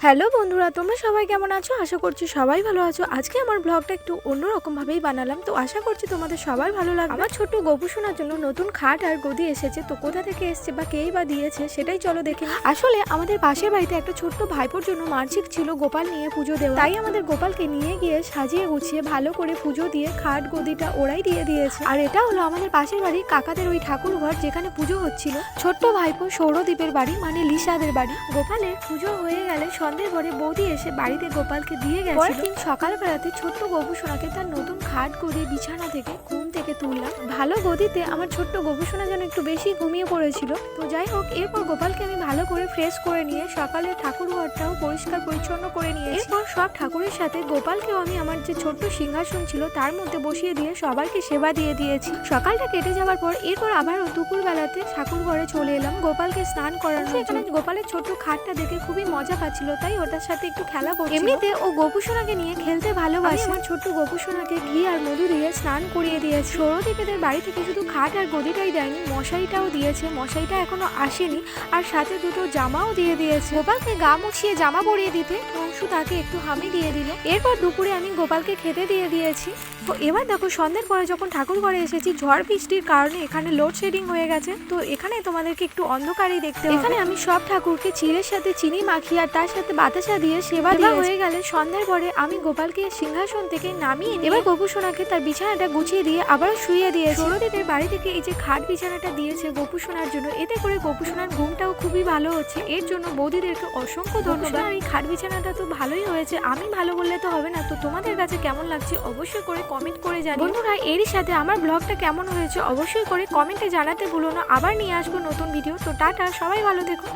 Hello বন্ধুরা, তোমরা সবাই কেমন আছো? আশা করছি সবাই ভালো আছো। আজকে আমার ব্লগটা একটু অন্যরকম ভাবেই বানালাম, তো আশা করছি তোমাদের সবাই ভালো লাগবে। আমার ছোট্ট গপু শোনার জন্য নতুন খাট আর গদি এসেছে, তো কোথা থেকে এসেছে বা কেই বা দিয়েছে সেটাই চলো দেখে। আসলে আমাদের পাশের বাড়িতে একটা ছোট্ট ভাইপোর জন্য মানসিক ছিল গোপাল নিয়ে পুজো দেওয়া, তাই আমাদের গোপালকে নিয়ে গিয়ে সাজিয়ে গুছিয়ে ভালো করে পুজো দিয়ে খাট গদিটা ওরাই দিয়ে দিয়েছে। আর এটা হলো আমাদের পাশের বাড়ির কাকাদের ওই ঠাকুর ঘর যেখানে পুজো হচ্ছিল। ছোট্ট ভাইপো সৌরদীপের বাড়ি, মানে লিসাদের বাড়ি। গোপালের পুজো হয়ে গেলে সন্ধ্যের পরে বৌদি এসে বাড়িতে গোপালকে দিয়ে গেছে। পরের দিন সকালবেলাতে ছোট্ট গপু সোনাকে তার নতুন খাট গদি বিছানা থেকে ঘুম থেকে তুললাম। ভালো গদিতে আমার ছোট্ট গপু সোনা যেন একটু বেশি ঘুমিয়ে পড়েছিল। তো যাই হোক, এরপর গোপালকে আমি ভালো করে ফ্রেশ করে নিয়ে সকালে ঠাকুর ঘরটাও পরিষ্কার পরিচ্ছন্ন করে নিয়ে এরপর সব ঠাকুরের সাথে গোপালকেও আমি আমার যে ছোট্ট সিংহাসন ছিল তার মধ্যে বসিয়ে দিয়ে সবাইকে সেবা দিয়ে দিয়েছি। সকালটা কেটে যাওয়ার পর এরপর আবারও দুপুর বেলাতে ঠাকুর ঘরে চলে এলাম গোপালকে স্নান করানো। এখানে গোপালের ছোট্ট খাটটা দেখে খুবই মজা পাচ্ছিল, তাই ওটার সাথে একটু খেলা করছিল। এমনিতে ও গোপু সোনাকে নিয়ে খেলতে ভালোবাসে। আমার ছোট্ট গোপু সোনাকে ঘি আর মধু দিয়ে স্নান করিয়ে দিয়েছে। সৌরদীপেদের বাড়ি থেকে শুধু খাট আর গদিটাই দেয়নি, মশারিটাও দিয়েছে। মশারিটা এখনো আসেনি, আর সাথে দুটো জামাও দিয়ে দিয়েছে। গোপালকে গা মুছিয়ে জামা পরিয়ে দিতে অংশু তাকে একটু হামি দিয়ে দিল। এরপর দুপুরে আমি গোপালকে খেতে দিয়ে দিয়েছি। তো এবার দেখো, সন্ধ্যের পরে যখন ঠাকুর ঘরে এসেছি, ঝড় বৃষ্টির কারণে এখানে লোডশেডিং হয়ে গেছে। তো এখানে তোমাদেরকে একটু অন্ধকারেই দেখতে হবে। এখানে আমি সব ঠাকুরকে চিড়ের সাথে চিনি মাখিয়ে আর তার সাথে বাতাসা দিয়ে সেবা দেওয়া হয়ে গেলে সন্ধ্যার পরে আমি গোপালকে সিংহাসন থেকে নামিয়ে এবার গপু সোনাকে তার বিছানাটা গুছিয়ে দিয়ে আবারও শুইয়ে দিয়েছি। সৌরদীপের বাড়ি থেকে এই যে খাট বিছানাটা দিয়েছে গপু সোনার জন্য, এতে করে গপু সোনার ঘুমটাও খুবই ভালো হচ্ছে। এর জন্য বৌদিদেরকে অসংখ্য ধন্যবাদ। আর এই খাট বিছানাটা তো ভালোই হয়েছে, আমি ভালো বললে তো হবে না। তো তোমাদের কাছে কেমন লাগছে অবশ্যই করে কমেন্ট করে জানিও। বন্ধুরা, এরই সাথে আমার ব্লগটা কেমন হয়েছে অবশ্যই করে কমেন্টে জানাতে ভুলো না। আবার নিয়ে আসবো নতুন ভিডিও। তো টাটা, সবাই ভালো থেকো।